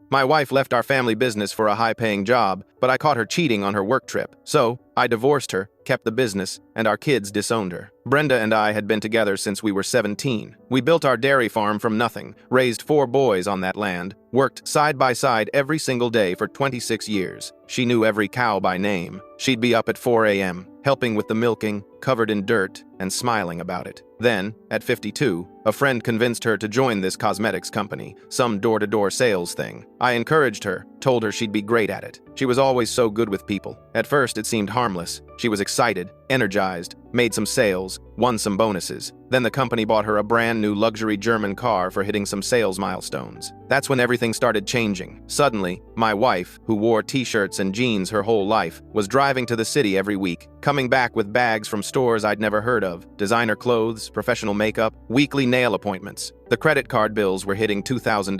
My wife left our family business for a high-paying job, but I caught her cheating on her work trip. So, I divorced her, kept the business, and our kids disowned her. Brenda and I had been together since we were 17. We built our dairy farm from nothing, raised 4 boys on that land, worked side by side every single day for 26 years. She knew every cow by name. She'd be up at 4 a.m., helping with the milking, covered in dirt, and smiling about it. Then, at 52, a friend convinced her to join this cosmetics company, some door-to-door sales thing. I encouraged her, told her she'd be great at it. She was always so good with people. At first, it seemed harmless. She was excited, energized, made some sales, won some bonuses. Then the company bought her a brand new luxury German car for hitting some sales milestones. That's when everything started changing. Suddenly, my wife, who wore t-shirts and jeans her whole life, was driving to the city every week, coming back with bags from stores I'd never heard of, designer clothes, professional makeup, weekly nail appointments. The credit card bills were hitting $2,000,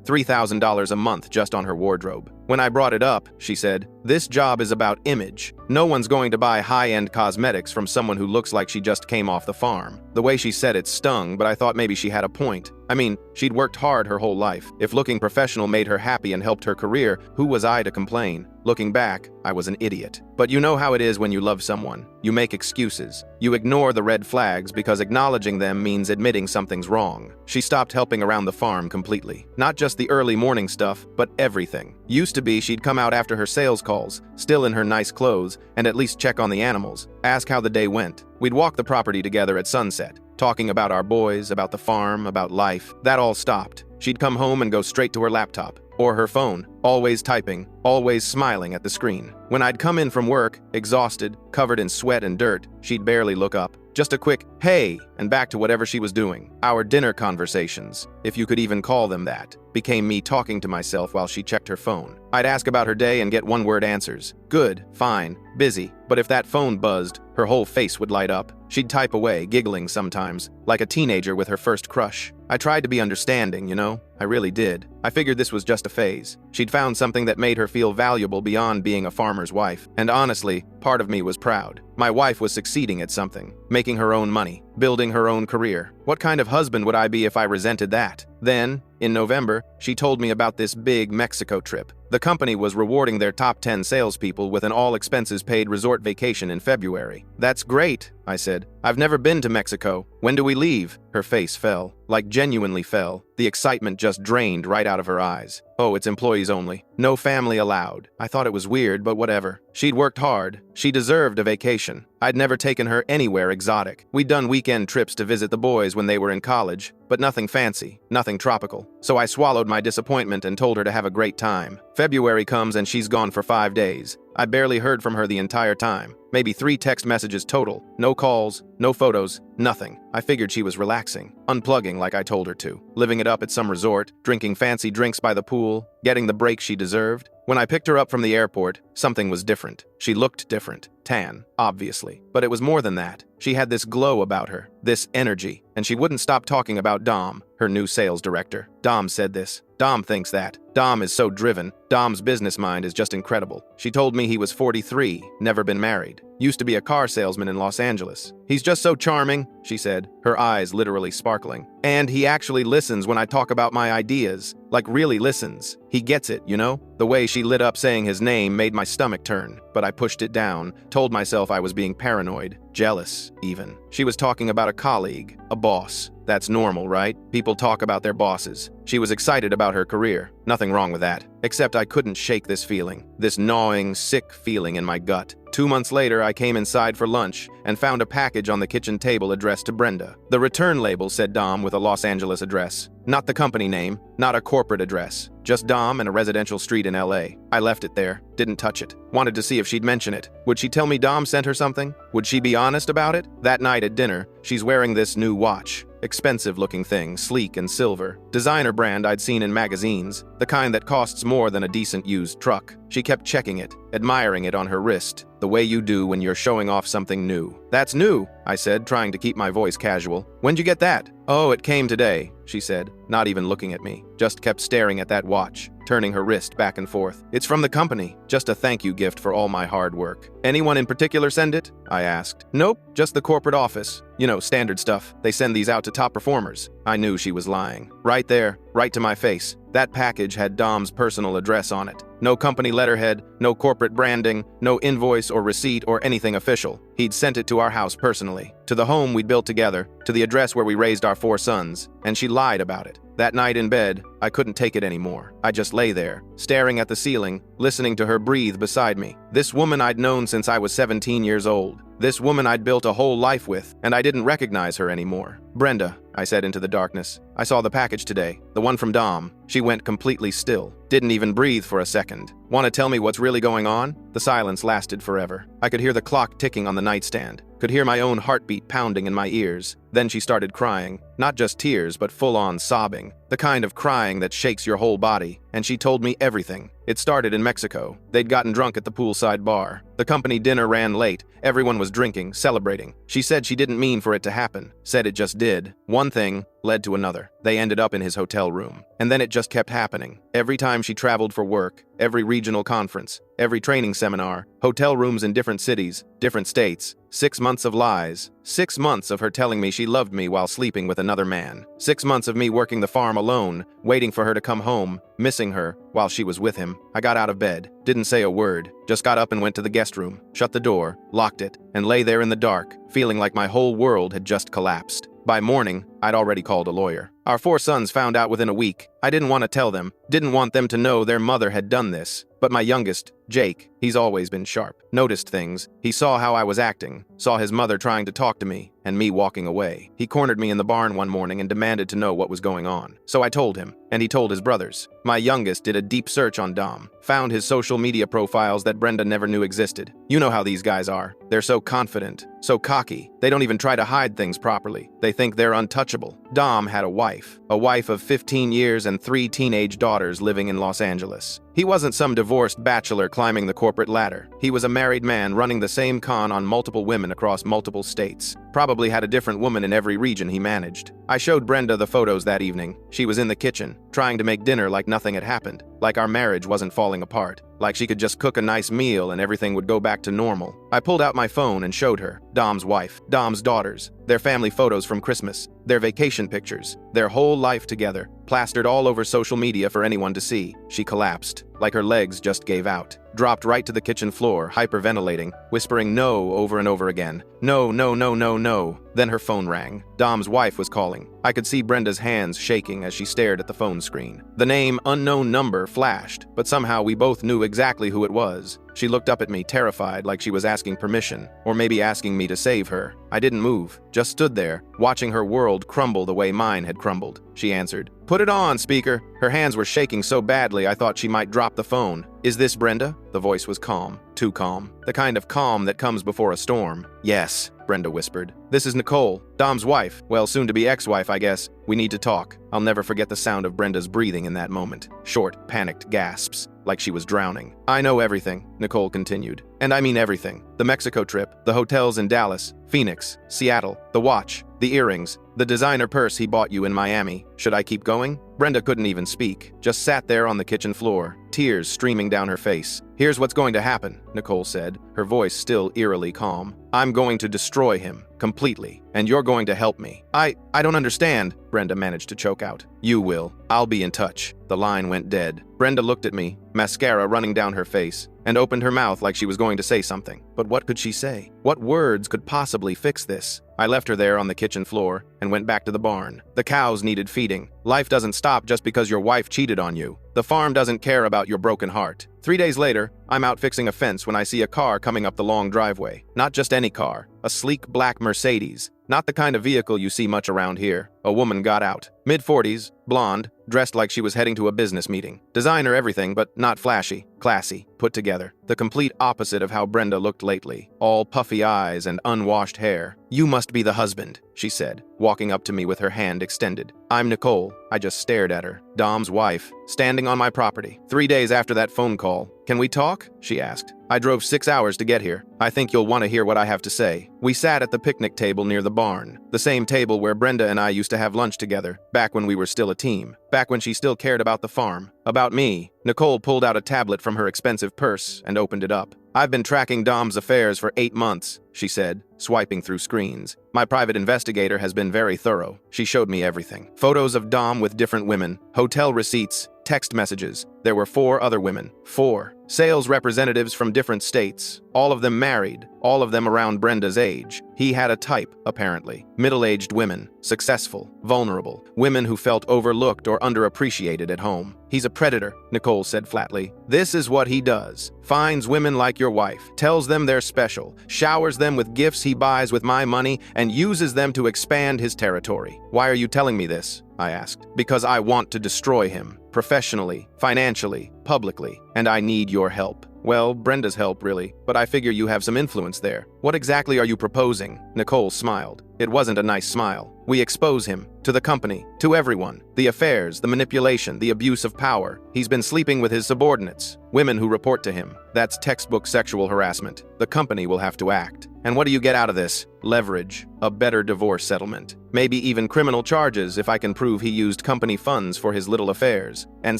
$3,000 a month just on her wardrobe. When I brought it up, she said, "This job is about image. No one's going to buy high-end cosmetics from someone who looks like she just came off the farm." The way she said it stung, but I thought maybe she had a point. I mean, she'd worked hard her whole life. If looking professional made her happy and helped her career, who was I to complain? Looking back, I was an idiot. But you know how it is when you love someone. You make excuses. You ignore the red flags because acknowledging them means admitting something's wrong. She stopped helping around the farm completely. Not just the early morning stuff, but everything. Used to be she'd come out after her sales calls, still in her nice clothes, and at least check on the animals, ask how the day went. We'd walk the property together at sunset, talking about our boys, about the farm, about life. That all stopped. She'd come home and go straight to her laptop, or her phone, always typing, always smiling at the screen. When I'd come in from work, exhausted, covered in sweat and dirt, she'd barely look up. Just a quick, "Hey," and back to whatever she was doing. Our dinner conversations, if you could even call them that, became me talking to myself while she checked her phone. I'd ask about her day and get one-word answers. Good, fine, busy. But if that phone buzzed, her whole face would light up. She'd type away, giggling sometimes, like a teenager with her first crush. I tried to be understanding, you know? I really did. I figured this was just a phase. She'd found something that made her feel valuable beyond being a farmer's wife. And honestly, part of me was proud. My wife was succeeding at something, making her own money, building her own career. What kind of husband would I be if I resented that? Then, in November, she told me about this big Mexico trip. The company was rewarding their top 10 salespeople with an all-expenses-paid resort vacation in February. "That's great," I said. "I've never been to Mexico. When do we leave?" Her face fell, like genuinely fell. The excitement just drained right out of her eyes. "Oh, it's employees only. No family allowed." I thought it was weird, but whatever. She'd worked hard. She deserved a vacation. I'd never taken her anywhere exotic. We'd done weekend trips to visit the boys when they were in college, but nothing fancy, nothing tropical. So I swallowed my disappointment and told her to have a great time. February comes and she's gone for 5 days. I barely heard from her the entire time. Maybe 3 text messages total. No calls, no photos, nothing. I figured she was relaxing, unplugging like I told her to, living it up at some resort, drinking fancy drinks by the pool, getting the break she deserved. When I picked her up from the airport, something was different. She looked different. Tan, obviously. But it was more than that. She had this glow about her, this energy, and she wouldn't stop talking about Dom, her new sales director. Dom said this. Dom thinks that. Dom is so driven. Dom's business mind is just incredible. She told me he was 43, never been married. Used to be a car salesman in Los Angeles. "He's just so charming," she said, her eyes literally sparkling. "And he actually listens when I talk about my ideas. Like really listens. He gets it, you know?" The way she lit up saying his name made my stomach turn, but I pushed it down, told myself I was being paranoid, jealous, even. She was talking about a colleague, a boss. That's normal, right? People talk about their bosses. She was excited about her career. Nothing wrong with that. Except I couldn't shake this feeling, this gnawing, sick feeling in my gut. 2 months later, I came inside for lunch and found a package on the kitchen table addressed to Brenda. The return label said Dom with a Los Angeles address. Not the company name, not a corporate address. Just Dom and a residential street in LA. I left it there, didn't touch it. Wanted to see if she'd mention it. Would she tell me Dom sent her something? Would she be honest about it? That night at dinner, she's wearing this new watch. Expensive-looking thing, sleek and silver. Designer brand I'd seen in magazines, the kind that costs more than a decent used truck. She kept checking it, admiring it on her wrist, the way you do when you're showing off something new. "That's new," I said, trying to keep my voice casual. "When'd you get that?" "Oh, it came today," she said, not even looking at me, just kept staring at that watch. turning her wrist back and forth. It's from the company, just a thank you gift for all my hard work. Anyone in particular send it? I asked. Nope, just the corporate office. You know, standard stuff. They send these out to top performers. I knew she was lying. Right there, right to my face. That package had Dom's personal address on it. No company letterhead, no corporate branding, no invoice or receipt or anything official. He'd sent it to our house personally, to the home we'd built together, to the address where we raised our 4 sons, and she lied about it. That night in bed, I couldn't take it anymore. I just lay there, staring at the ceiling, listening to her breathe beside me. This woman I'd known since I was 17 years old. This woman I'd built a whole life with, and I didn't recognize her anymore. Brenda, I said into the darkness. I saw the package today, the one from Dom. She went completely still, didn't even breathe for a second. Want to tell me what's really going on? The silence lasted forever. I could hear the clock ticking on the nightstand, could hear my own heartbeat pounding in my ears. Then she started crying, not just tears, but full-on sobbing, the kind of crying that shakes your whole body, and she told me everything. It started in Mexico. They'd gotten drunk at the poolside bar. The company dinner ran late. Everyone was drinking, celebrating. She said she didn't mean for it to happen, said it just did. One thing led to another. They ended up in his hotel room. And then it just kept happening. Every time she traveled for work, every regional conference, every training seminar, hotel rooms in different cities, different states. 6 months of lies. 6 months of her telling me she loved me while sleeping with another man. 6 months of me working the farm alone, waiting for her to come home, missing her while she was with him. I got out of bed, didn't say a word, just got up and went to the guest room, shut the door, locked it, and lay there in the dark, feeling like my whole world had just collapsed. By morning, I'd already called a lawyer. Our 4 sons found out within a week. I didn't want to tell them, didn't want them to know their mother had done this. But my youngest, Jake, he's always been sharp, noticed things. He saw how I was acting, saw his mother trying to talk to me, and me walking away. He cornered me in the barn one morning and demanded to know what was going on. So I told him, and he told his brothers. My youngest did a deep search on Dom, found his social media profiles that Brenda never knew existed. You know how these guys are. They're so confident, so cocky. They don't even try to hide things properly. They think they're untouchable. Dom had a wife of 15 years and 3 teenage daughters living in Los Angeles. He wasn't some divorced bachelor climbing the corporate ladder. He was a married man running the same con on multiple women across multiple states. Probably had a different woman in every region he managed. I showed Brenda the photos that evening. She was in the kitchen, trying to make dinner like nothing had happened, like our marriage wasn't falling apart, like she could just cook a nice meal and everything would go back to normal. I pulled out my phone and showed her Dom's wife, Dom's daughters, their family photos from Christmas, their vacation pictures, their whole life together, plastered all over social media for anyone to see. She collapsed, like her legs just gave out, dropped right to the kitchen floor, hyperventilating, whispering no over and over again. No, no, no, no, no. Then her phone rang. Dom's wife was calling. I could see Brenda's hands shaking as she stared at the phone screen. The name unknown number flashed, but somehow we both knew exactly who it was. She looked up at me, terrified, like she was asking permission, or maybe asking me to save her. I didn't move, just stood there, watching her world crumble the way mine had crumbled. She answered, "Put it on, speaker." Her hands were shaking so badly I thought she might drop the phone. "Is this Brenda?" The voice was calm, too calm, the kind of calm that comes before a storm. "Yes," Brenda whispered. "This is Nicole, Dom's wife, well, soon-to-be ex-wife, I guess. We need to talk." I'll never forget the sound of Brenda's breathing in that moment. Short, panicked gasps, like she was drowning. "I know everything," Nicole continued. "And I mean everything. The Mexico trip, the hotels in Dallas, Phoenix, Seattle, the watch, the earrings, the designer purse he bought you in Miami. Should I keep going?" Brenda couldn't even speak, just sat there on the kitchen floor, tears streaming down her face. "Here's what's going to happen," Nicole said, her voice still eerily calm. "I'm going to destroy him, completely, and you're going to help me." I don't understand," Brenda managed to choke out. "You will. I'll be in touch." The line went dead. Brenda looked at me, mascara running down her face, and opened her mouth like she was going to say something. But what could she say? What words could possibly fix this? I left her there on the kitchen floor and went back to the barn. The cows needed feeding. Life doesn't stop just because your wife cheated on you. The farm doesn't care about your broken heart. 3 days later, I'm out fixing a fence when I see a car coming up the long driveway. Not just any car, a sleek black Mercedes. Not the kind of vehicle you see much around here. A woman got out. Mid-40s, blonde, dressed like she was heading to a business meeting. Designer everything, but not flashy. Classy, put together. The complete opposite of how Brenda looked lately. All puffy eyes and unwashed hair. "You must be the husband," she said, walking up to me with her hand extended. "I'm Nicole." I just stared at her. Dom's wife, standing on my property. 3 days after that phone call, "Can we talk?" she asked. "I drove 6 hours to get here. I think you'll want to hear what I have to say." We sat at the picnic table near the barn, the same table where Brenda and I used to have lunch together, back when we were still a team, back when she still cared about the farm, about me. Nicole pulled out a tablet from her expensive purse and opened it up. "I've been tracking Dom's affairs for 8 months, she said, swiping through screens. "My private investigator has been very thorough." She showed me everything. Photos of Dom with different women, hotel receipts, text messages. There were 4 other women. 4. Sales representatives from different states. All of them married. All of them around Brenda's age. He had a type, apparently. Middle-aged women. Successful. Vulnerable. Women who felt overlooked or underappreciated at home. "He's a predator," Nicole said flatly. "This is what he does. Finds women like your wife. Tells them they're special. Showers them with gifts he buys with my money and uses them to expand his territory." "Why are you telling me this?" I asked. "Because I want to destroy him. Professionally, financially, publicly, and I need your help." "Well, Brenda's help, really, but I figure you have some influence there. What exactly are you proposing?" Nicole smiled. It wasn't a nice smile. "We expose him. To the company. To everyone. The affairs, the manipulation, the abuse of power. He's been sleeping with his subordinates. Women who report to him. That's textbook sexual harassment. The company will have to act. And what do you get out of this? Leverage. A better divorce settlement. Maybe even criminal charges if I can prove he used company funds for his little affairs. And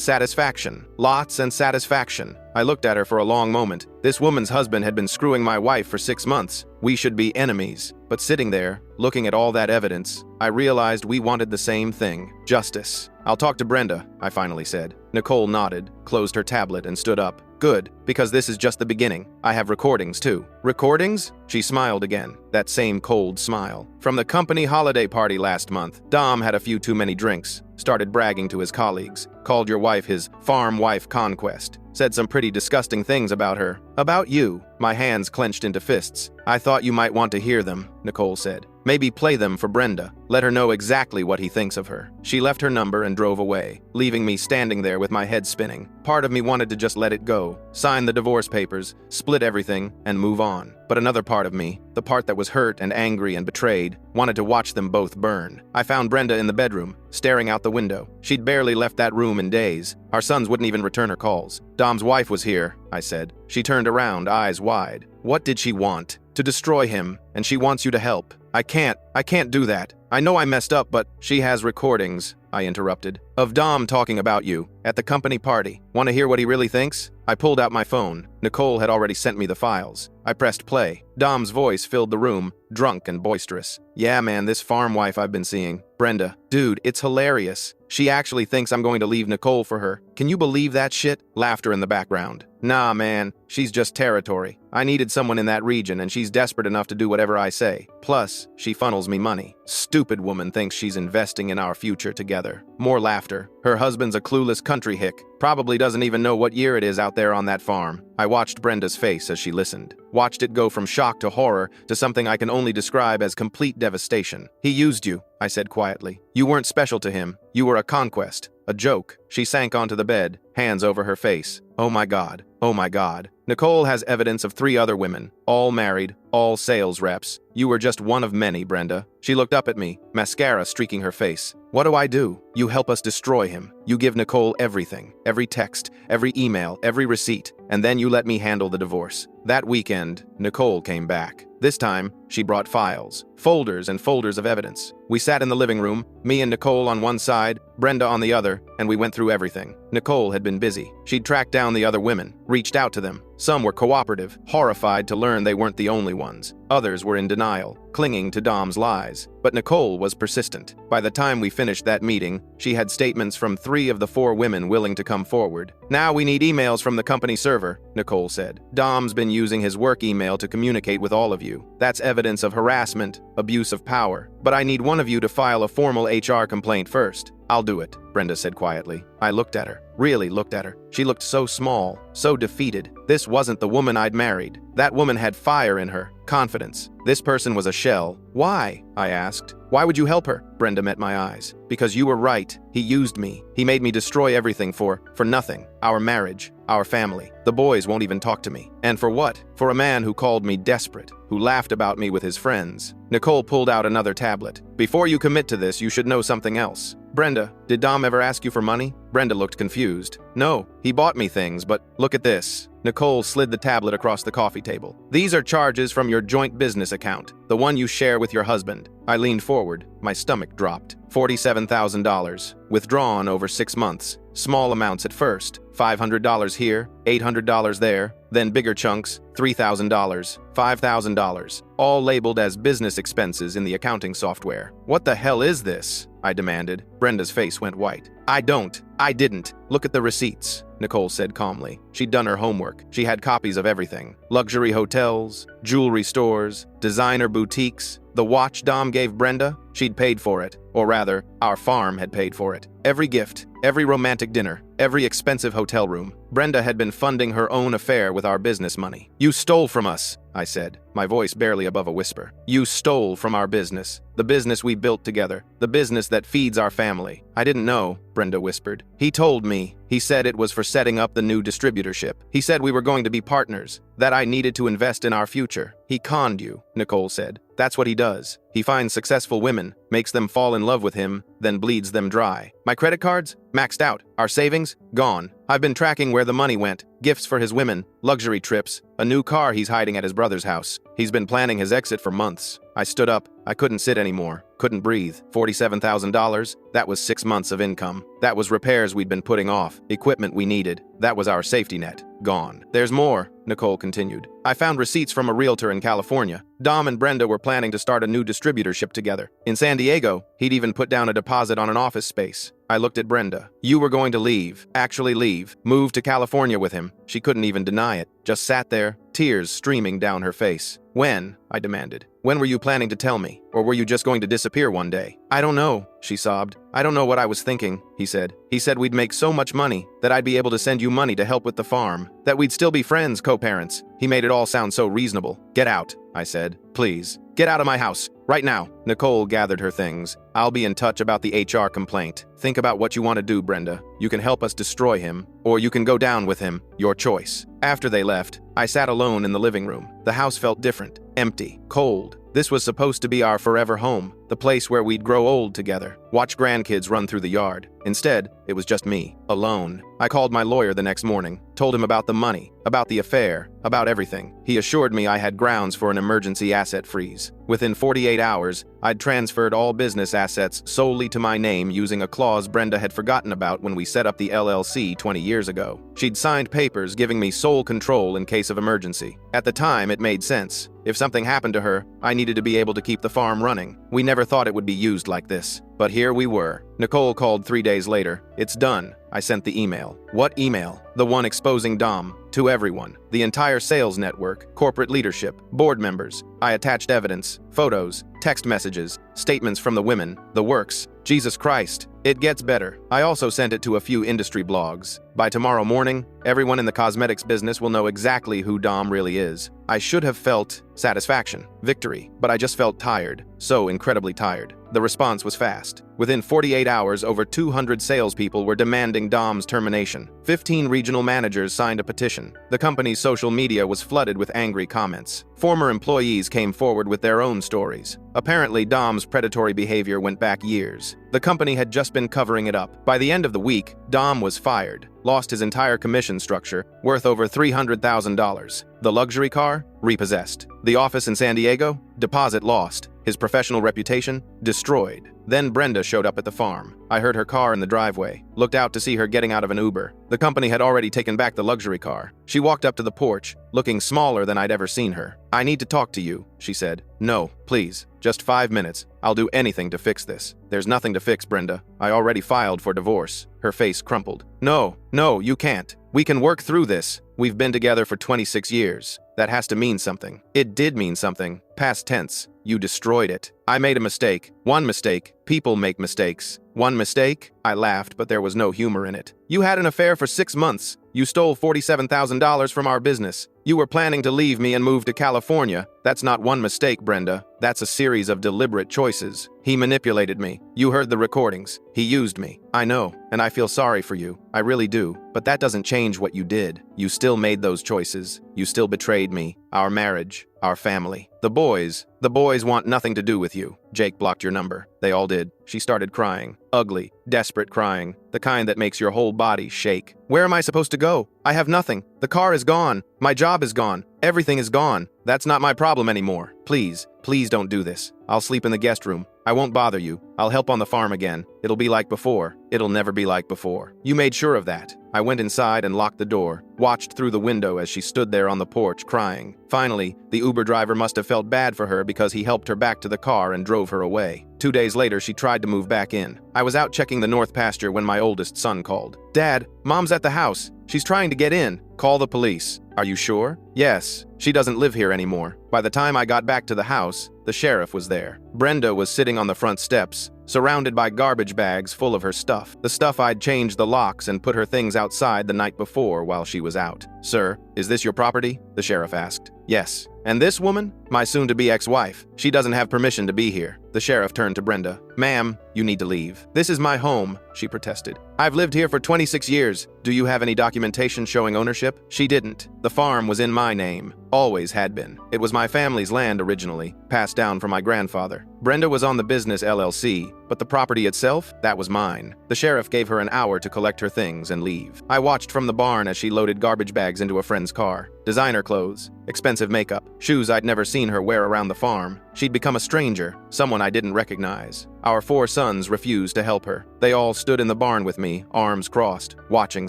satisfaction. Lots and satisfaction." I looked at her for a long moment. This woman's husband had been screwing my wife for 6 months. We should be enemies. But sitting there, looking at all that evidence, I realized we wanted the same thing. Justice. "I'll talk to Brenda," I finally said. Nicole nodded, closed her tablet, and stood up. "Good, because this is just the beginning. I have recordings, too." "Recordings?" She smiled again, that same cold smile. "From the company holiday party last month. Dom had a few too many drinks. Started bragging to his colleagues. Called your wife his farm wife conquest. Said some pretty disgusting things about her. About you." My hands clenched into fists. "I thought you might want to hear them," Nicole said. "Maybe play them for Brenda. Let her know exactly what he thinks of her." She left her number and drove away, leaving me standing there with my head spinning. Part of me wanted to just let it go, sign the divorce papers, split everything, and move on. But another part of me, the part that was hurt and angry and betrayed, wanted to watch them both burn. I found Brenda in the bedroom, staring out the window. She'd barely left that room in days. Our sons wouldn't even return her calls. "Dom's wife was here," I said. She turned around, eyes wide. "What did she want?" "To destroy him, and she wants you to help." I can't do that. I know I messed up, but she has recordings," I interrupted, "of Dom talking about you at the company party. Want to hear what he really thinks?" I pulled out my phone. Nicole had already sent me the files. I pressed play. Dom's voice filled the room, drunk and boisterous. "Yeah, man, this farm wife I've been seeing. Brenda. Dude, it's hilarious. She actually thinks I'm going to leave Nicole for her. Can you believe that shit?" Laughter in the background. "Nah, man. She's just territory. I needed someone in that region, and she's desperate enough to do whatever I say. Plus, she funnels me money. Stupid woman thinks she's investing in our future together." More laughter. "Her husband's a clueless country hick. Probably doesn't even know what year it is out there on that farm." I watched Brenda's face as she listened. Watched it go from shock to horror to something I can only describe as complete devastation. "He used you," I said quietly. "You weren't special to him. You were a conquest. A joke." She sank onto the bed, hands over her face. "Oh my God. Oh my God. Nicole has evidence of 3 other women, all married, all sales reps. You were just one of many, Brenda." She looked up at me, mascara streaking her face. "What do I do? You help us destroy him. You give Nicole everything, every text, every email, every receipt, and then you let me handle the divorce." That weekend, Nicole came back. This time, she brought files, folders and folders of evidence. We sat in the living room, me and Nicole on one side, Brenda on the other, and we went through everything. Nicole had been busy. She'd tracked down the other women, reached out to them. Some were cooperative, horrified to learn they weren't the only ones. Others were in denial, clinging to Dom's lies. But Nicole was persistent. By the time we finished that meeting, she had statements from 3 of the 4 women willing to come forward. "Now we need emails from the company server," Nicole said. "Dom's been using his work email to communicate with all of you. That's evidence of harassment, abuse of power. But I need one of you to file a formal HR complaint first." "I'll do it," Brenda said quietly. I looked at her, really looked at her. She looked so small, so defeated. This wasn't the woman I'd married. That woman had fire in her, confidence. This person was a shell. "Why?" I asked. "Why would you help her?" Brenda met my eyes. "Because you were right. He used me. He made me destroy everything for nothing. Our marriage, our family. The boys won't even talk to me. And for what? For a man who called me desperate, who laughed about me with his friends." Nicole pulled out another tablet. "Before you commit to this, you should know something else. Brenda, did Dom ever ask you for money?" Brenda looked confused. No, he bought me things, but look at this. Nicole slid the tablet across the coffee table. These are charges from your joint business account, the one you share with your husband. I leaned forward. My stomach dropped. $47,000. Withdrawn over 6 months. Small amounts at first. $500 here, $800 there, then bigger chunks, $3,000, $5,000, all labeled as business expenses in the accounting software. What the hell is this? I demanded. Brenda's face went white. I didn't. Look at the receipts, Nicole said calmly. She'd done her homework. She had copies of everything. Luxury hotels, jewelry stores, designer boutiques. The watch Dom gave Brenda, she'd paid for it. Or rather, our farm had paid for it. Every gift, every romantic dinner, every expensive hotel room. Brenda had been funding her own affair with our business money. You stole from us, I said, my voice barely above a whisper. You stole from our business. The business we built together. The business that feeds our family. I didn't know, Brenda whispered. He told me. He said it was for setting up the new distributorship. He said we were going to be partners. That I needed to invest in our future. He conned you, Nicole said. That's what he does. He finds successful women, makes them fall in love with him, then bleeds them dry. My credit cards? Maxed out. Our savings? Gone. I've been tracking where the money went. Gifts for his women, luxury trips, a new car he's hiding at his brother's house. He's been planning his exit for months. I stood up. I couldn't sit anymore. Couldn't breathe. $47,000? That was 6 months of income. That was repairs we'd been putting off, equipment we needed. That was our safety net. Gone. There's more, Nicole continued. I found receipts from a realtor in California. Dom and Brenda were planning to start a new distributorship together. In San Diego, he'd even put down a deposit on an office space. I looked at Brenda. You were going to leave, actually leave, move to California with him. She couldn't even deny it. Just sat there, tears streaming down her face. When? I demanded. When were you planning to tell me? Or were you just going to disappear one day? I don't know, she sobbed. I don't know what I was thinking, he said. He said we'd make so much money that I'd be able to send you money to help with the farm, that we'd still be friends, co-parents. He made it all sound so reasonable. Get out, I said. Please, get out of my house, right now. Nicole gathered her things. I'll be in touch about the HR complaint. Think about what you want to do, Brenda. You can help us destroy him, or you can go down with him. Your choice. After they left, I sat alone in the living room. The house felt different, empty, cold. This was supposed to be our forever home, the place where we'd grow old together, watch grandkids run through the yard. Instead, it was just me, alone. I called my lawyer the next morning, told him about the money, about the affair, about everything. He assured me I had grounds for an emergency asset freeze. Within 48 hours, I'd transferred all business assets solely to my name using a clause Brenda had forgotten about when we set up the LLC 20 years ago. She'd signed papers giving me sole control in case of emergency. At the time, it made sense. If something happened to her, I needed to be able to keep the farm running. We never thought it would be used like this. But here we were. Nicole called 3 days later. It's done. I sent the email. What email? The one exposing Dom. To everyone. The entire sales network, corporate leadership, board members. I attached evidence, photos, text messages, statements from the women, the works. Jesus Christ. It gets better. I also sent it to a few industry blogs. By tomorrow morning, everyone in the cosmetics business will know exactly who Dom really is. I should have felt satisfaction, victory, but I just felt tired, so incredibly tired. The response was fast. Within 48 hours, over 200 salespeople were demanding Dom's termination. 15 regional managers signed a petition. The company's social media was flooded with angry comments. Former employees came forward with their own stories. Apparently, Dom's predatory behavior went back years. The company had just been covering it up. By the end of the week, Dom was fired, lost his entire commission structure, worth over $300,000. The luxury car? Repossessed. The office in San Diego? Deposit lost. His professional reputation? Destroyed. Then Brenda showed up at the farm. I heard her car in the driveway, looked out to see her getting out of an Uber. The company had already taken back the luxury car. She walked up to the porch, looking smaller than I'd ever seen her. I need to talk to you, she said. No, please, just 5 minutes. I'll do anything to fix this. There's nothing to fix, Brenda. I already filed for divorce. Her face crumpled. No, you can't. We can work through this. We've been together for 26 years. That has to mean something. It did mean something. Past tense. You destroyed it. I made a mistake. One mistake. People make mistakes. One mistake? I laughed, but there was no humor in it. You had an affair for 6 months. You stole $47,000 from our business. You were planning to leave me and move to California. That's not one mistake, Brenda. That's a series of deliberate choices. He manipulated me. You heard the recordings. He used me. I know, and I feel sorry for you. I really do. But that doesn't change what you did. You still made those choices. You still betrayed me. our marriage, our family. The boys want nothing to do with you. Jake blocked your number. They all did. She started crying. Ugly, desperate crying. The kind that makes your whole body shake. Where am I supposed to go? I have nothing. The car is gone. My job is gone. Everything is gone. That's not my problem anymore. Please don't do this. I'll sleep in the guest room. I won't bother you. I'll help on the farm again. It'll be like before. It'll never be like before. You made sure of that. I went inside and locked the door, watched through the window as she stood there on the porch crying. Finally, the Uber driver must have felt bad for her because he helped her back to the car and drove her away. 2 days later, she tried to move back in. I was out checking the north pasture when my oldest son called. Dad, Mom's at the house. She's trying to get in. Call the police. Are you sure? Yes. She doesn't live here anymore. By the time I got back to the house, the sheriff was there. Brenda was sitting on the front steps, surrounded by garbage bags full of her stuff. The stuff I'd changed the locks and put her things outside the night before while she was out. Sir, is this your property? The sheriff asked. Yes. And this woman? My soon-to-be ex-wife. She doesn't have permission to be here. The sheriff turned to Brenda. Ma'am, you need to leave. This is my home, she protested. I've lived here for 26 years. Do you have any documentation showing ownership? She didn't. The farm was in my name. Always had been. It was my family's land originally, passed down from my grandfather. Brenda was on the business LLC, but the property itself, that was mine. The sheriff gave her an hour to collect her things and leave. I watched from the barn as she loaded garbage bags into a friend's car. Designer clothes, expensive makeup, shoes I'd never seen her wear around the farm. She'd become a stranger, someone I didn't recognize. Our 4 sons refused to help her. They all stood in the barn with me, arms crossed, watching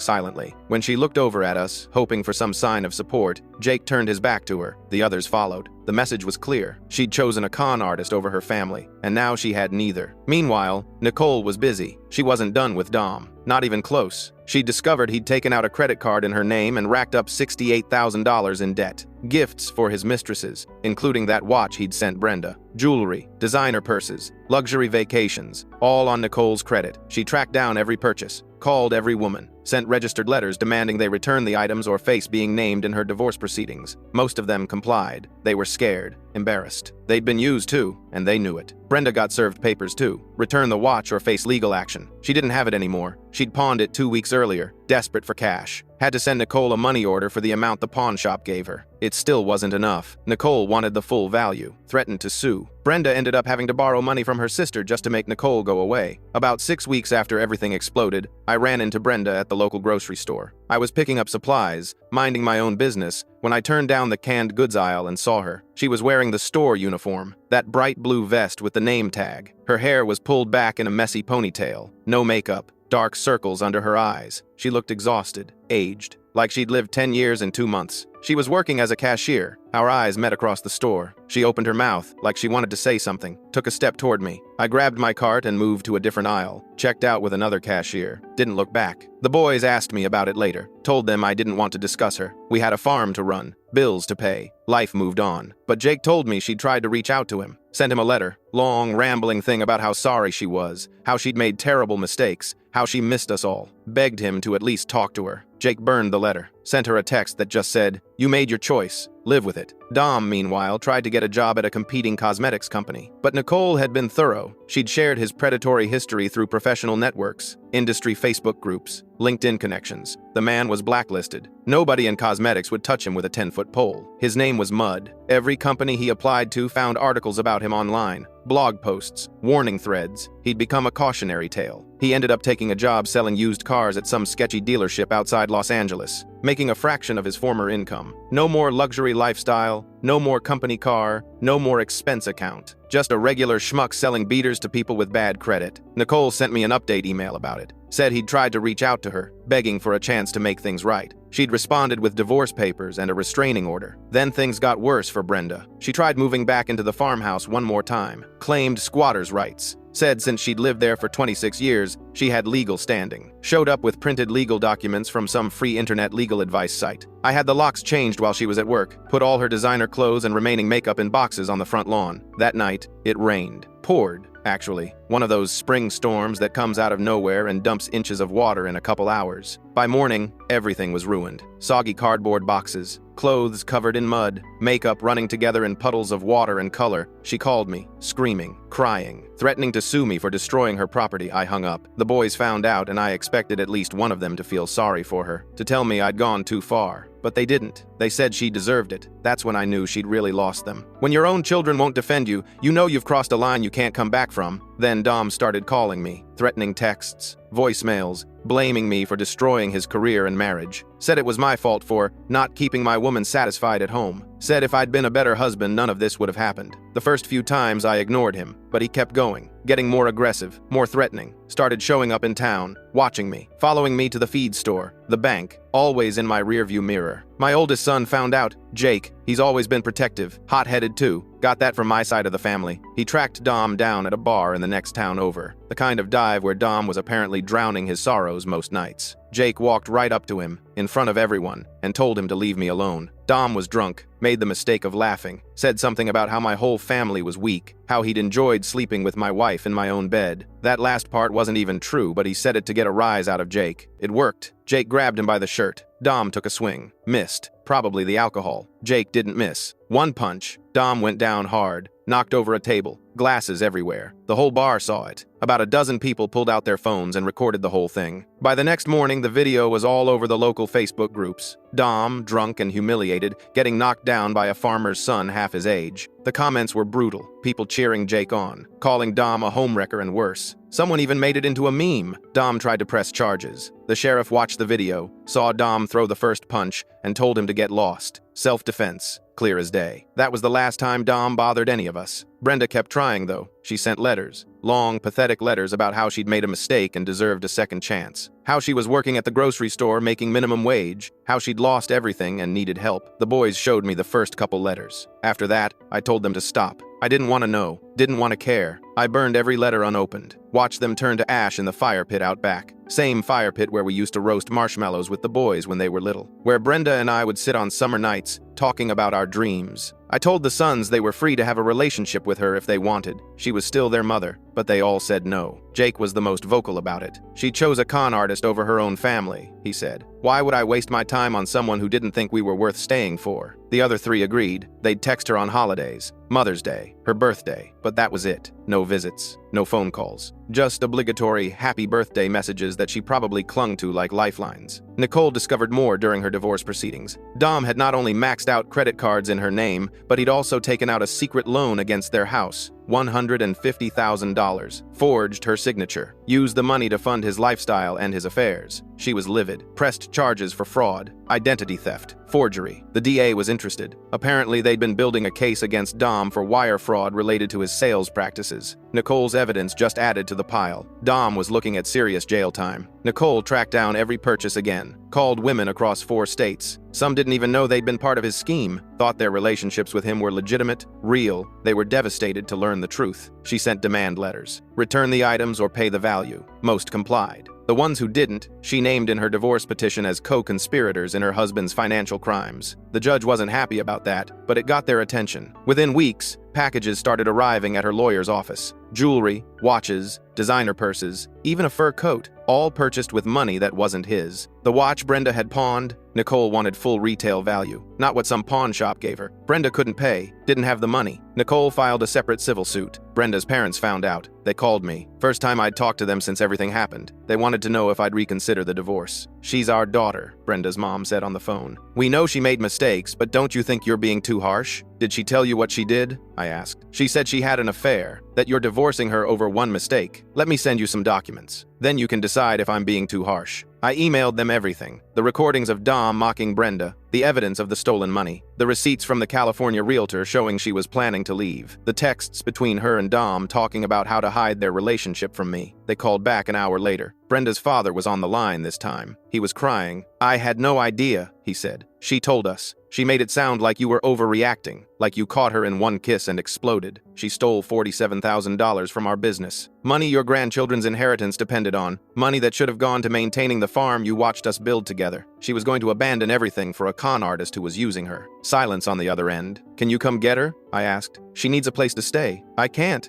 silently. When she looked over at us, hoping for some sign of support, Jake turned his back to her. The others followed. The message was clear. She'd chosen a con artist over her family, and now she had neither. Meanwhile, Nicole was busy. She wasn't done with Dom. Not even close. She'd discovered he'd taken out a credit card in her name and racked up $68,000 in debt. Gifts for his mistresses, including that watch he'd sent Brenda. Jewelry, designer purses, luxury vacations, all on Nicole's credit. She tracked down every purchase, called every woman, sent registered letters demanding they return the items or face being named in her divorce proceedings. Most of them complied. They were scared, embarrassed. They'd been used too, and they knew it. Brenda got served papers too. Return the watch or face legal action. She didn't have it anymore. She'd pawned it 2 weeks earlier, desperate for cash. Had to send Nicole a money order for the amount the pawn shop gave her. It still wasn't enough. Nicole wanted the full value, threatened to sue. Brenda ended up having to borrow money from her sister just to make Nicole go away. About 6 weeks after everything exploded, I ran into Brenda at the local grocery store. I was picking up supplies, minding my own business, when I turned down the canned goods aisle and saw her. She was wearing the store uniform, that bright blue vest with the name tag. Her hair was pulled back in a messy ponytail. No makeup, dark circles under her eyes. She looked exhausted, aged, like she'd lived 10 years in 2 months. She was working as a cashier. Our eyes met across the store. She opened her mouth, like she wanted to say something, took a step toward me. I grabbed my cart and moved to a different aisle, checked out with another cashier, didn't look back. The boys asked me about it later, told them I didn't want to discuss her. We had a farm to run, bills to pay. Life moved on. But Jake told me she'd tried to reach out to him, sent him a letter, long, rambling thing about how sorry she was, how she'd made terrible mistakes, how she missed us all, begged him to at least talk to her. Jake burned the letter, sent her a text that just said, "You made your choice. Live with it." Dom, meanwhile, tried to get a job at a competing cosmetics company. But Nicole had been thorough. She'd shared his predatory history through professional networks, industry Facebook groups, LinkedIn connections. The man was blacklisted. Nobody in cosmetics would touch him with a 10-foot pole. His name was Mud. Every company he applied to found articles about him online, blog posts, warning threads. He'd become a cautionary tale. He ended up taking a job selling used cars at some sketchy dealership outside Los Angeles, making a fraction of his former income. No more luxury lifestyle, no more company car, no more expense account. Just a regular schmuck selling beaters to people with bad credit. Nicole sent me an update email about it. Said he'd tried to reach out to her, begging for a chance to make things right. She'd responded with divorce papers and a restraining order. Then things got worse for Brenda. She tried moving back into the farmhouse one more time, claimed squatters' rights. Said since she'd lived there for 26 years, she had legal standing. Showed up with printed legal documents from some free internet legal advice site. I had the locks changed while she was at work, put all her designer clothes and remaining makeup in boxes on the front lawn. That night, it rained. Poured, actually. one of those spring storms that comes out of nowhere and dumps inches of water in a couple hours. By morning, everything was ruined. Soggy cardboard boxes, clothes covered in mud, makeup running together in puddles of water and color. She called me, screaming, crying, threatening to sue me for destroying her property. I hung up. The boys found out, and I expected at least one of them to feel sorry for her, to tell me I'd gone too far. But they didn't. They said she deserved it. That's when I knew she'd really lost them. When your own children won't defend you, you know you've crossed a line you can't come back from. Then Dom started calling me, threatening texts, voicemails, blaming me for destroying his career and marriage. Said it was my fault for not keeping my woman satisfied at home. Said if I'd been a better husband, none of this would have happened. The first few times I ignored him, but he kept going, getting more aggressive, more threatening. Started showing up in town, watching me, following me to the feed store, the bank, always in my rearview mirror. My oldest son found out, Jake. He's always been protective, hot-headed too. Got that from my side of the family. He tracked Dom down at a bar in the next town over, the kind of dive where Dom was apparently drowning his sorrows most nights. Jake walked right up to him, in front of everyone, and told him to leave me alone. Dom was drunk, made the mistake of laughing, said something about how my whole family was weak, how he'd enjoyed sleeping with my wife in my own bed. That last part wasn't even true, but he said it to get a rise out of Jake. It worked. Jake grabbed him by the shirt. Dom took a swing. Missed. Probably the alcohol. Jake didn't miss. One punch. Dom went down hard. Knocked over a table. Glasses everywhere. The whole bar saw it. About a dozen people pulled out their phones and recorded the whole thing. By the next morning, the video was all over the local Facebook groups. Dom, drunk and humiliated, getting knocked down by a farmer's son half his age. The comments were brutal. People cheering Jake on, calling Dom a homewrecker and worse. Someone even made it into a meme. Dom tried to press charges. The sheriff watched the video, saw Dom throw the first punch, and told him to get lost. Self-defense. Clear as day. That was the last time Dom bothered any of us. Brenda kept trying, though. She sent letters. Long, pathetic letters about how she'd made a mistake and deserved a second chance. How she was working at the grocery store making minimum wage. How she'd lost everything and needed help. The boys showed me the first couple letters. After that, I told them to stop. I didn't want to know. Didn't want to care. I burned every letter unopened. Watched them turn to ash in the fire pit out back. Same fire pit where we used to roast marshmallows with the boys when they were little. Where Brenda and I would sit on summer nights, talking about our dreams. I told the sons they were free to have a relationship with her if they wanted. She was still their mother, but they all said no. Jake was the most vocal about it. She chose a con artist over her own family, he said. Why would I waste my time on someone who didn't think we were worth staying for? The other three agreed. They'd text her on holidays, Mother's Day, her birthday, but that was it. No visits, no phone calls. Just obligatory happy birthday messages that she probably clung to like lifelines. Nicole discovered more during her divorce proceedings. Dom had not only maxed out credit cards in her name, but he'd also taken out a secret loan against their house. $150,000, forged her signature, used the money to fund his lifestyle and his affairs. She was livid, pressed charges for fraud, identity theft, forgery. The DA was interested. Apparently, they'd been building a case against Dom for wire fraud related to his sales practices. Nicole's evidence just added to the pile. Dom was looking at serious jail time. Nicole tracked down every purchase again, called women across 4 states. Some didn't even know they'd been part of his scheme, thought their relationships with him were legitimate, real. They were devastated to learn the truth. She sent demand letters. Return the items or pay the value. Most complied. The ones who didn't, she named in her divorce petition as co-conspirators in her husband's financial crimes. The judge wasn't happy about that, but it got their attention. Within weeks, packages started arriving at her lawyer's office. Jewelry, watches, designer purses, even a fur coat, all purchased with money that wasn't his. The watch Brenda had pawned, Nicole wanted full retail value, not what some pawn shop gave her. Brenda couldn't pay, didn't have the money. Nicole filed a separate civil suit. Brenda's parents found out. They called me. First time I'd talked to them since everything happened. They wanted to know if I'd reconsider the divorce. She's our daughter, Brenda's mom said on the phone. We know she made mistakes, but don't you think you're being too harsh? Did she tell you what she did? I asked. She said she had an affair, that you're divorcing her over one mistake. Let me send you some documents. Then you can decide if I'm being too harsh. I emailed them everything. The recordings of Dom mocking Brenda, the evidence of the stolen money, the receipts from the California realtor showing she was planning to leave, the texts between her and Dom talking about how to hide their relationship from me. They called back an hour later. Brenda's father was on the line this time. He was crying. I had no idea, he said. She told us. She made it sound like you were overreacting, like you caught her in one kiss and exploded. She stole $47,000 from our business. Money your grandchildren's inheritance depended on. Money that should have gone to maintaining the farm you watched us build together. She was going to abandon everything for a con artist who was using her. Silence on the other end. Can you come get her? I asked. She needs a place to stay. I can't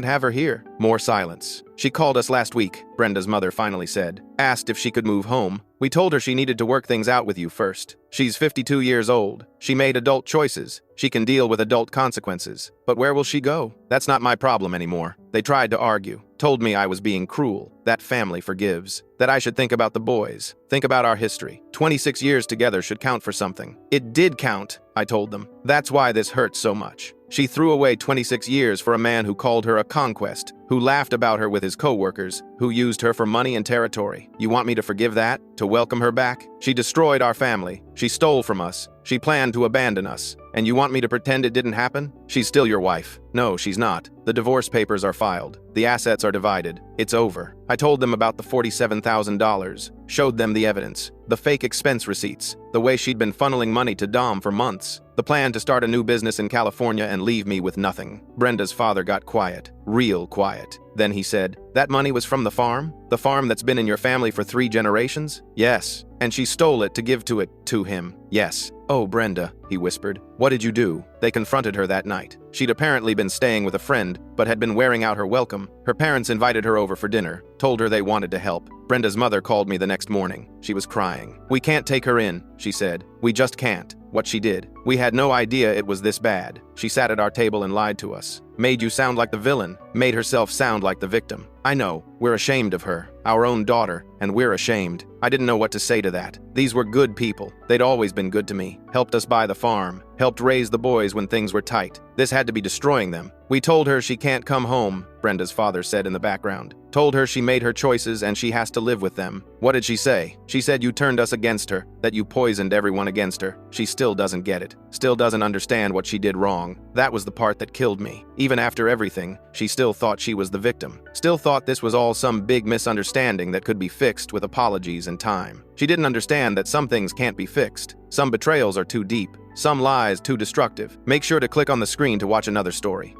have her here. More silence. She called us last week, Brenda's mother finally said. Asked if she could move home. We told her she needed to work things out with you first. She's 52 years old. She made adult choices. She can deal with adult consequences. But where will she go? That's not my problem anymore. They tried to argue. Told me I was being cruel. That family forgives. That I should think about the boys. Think about our history. 26 years together should count for something. It did count, I told them. That's why this hurts so much. She threw away 26 years for a man who called her a conquest, who laughed about her with his co-workers, who used her for money and territory. You want me to forgive that? To welcome her back? She destroyed our family. She stole from us. She planned to abandon us. And you want me to pretend it didn't happen? She's still your wife. No, she's not. The divorce papers are filed. The assets are divided. It's over. I told them about the $47,000, showed them the evidence, the fake expense receipts, the way she'd been funneling money to Dom for months, the plan to start a new business in California and leave me with nothing. Brenda's father got quiet, real quiet. Then he said, "That money was from the farm? The farm that's been in your family for 3 generations? Yes. And she stole it to give to him? Yes. Oh, Brenda," he whispered. "What did you do?" They confronted her that night. She'd apparently been staying with a friend, but had been wearing out her welcome. Her parents invited her over for dinner, told her they wanted to help. Brenda's mother called me the next morning. She was crying. "We can't take her in," she said. "We just can't." What she did. We had no idea it was this bad. She sat at our table and lied to us. Made you sound like the villain. Made herself sound like the victim. I know. We're ashamed of her. Our own daughter. And we're ashamed. I didn't know what to say to that. These were good people. They'd always been good to me. Helped us buy the farm. Helped raise the boys when things were tight. This had to be destroying them. We told her she can't come home, Brenda's father said in the background. Told her she made her choices and she has to live with them. What did she say? She said you turned us against her, that you poisoned everyone against her. She still doesn't get it. Still doesn't understand what she did wrong. That was the part that killed me. Even after everything, she still thought she was the victim. Still thought this was all some big misunderstanding that could be fixed with apologies and time. She didn't understand that some things can't be fixed. Some betrayals are too deep. Some lies too destructive. Make sure to click on the screen to watch another story.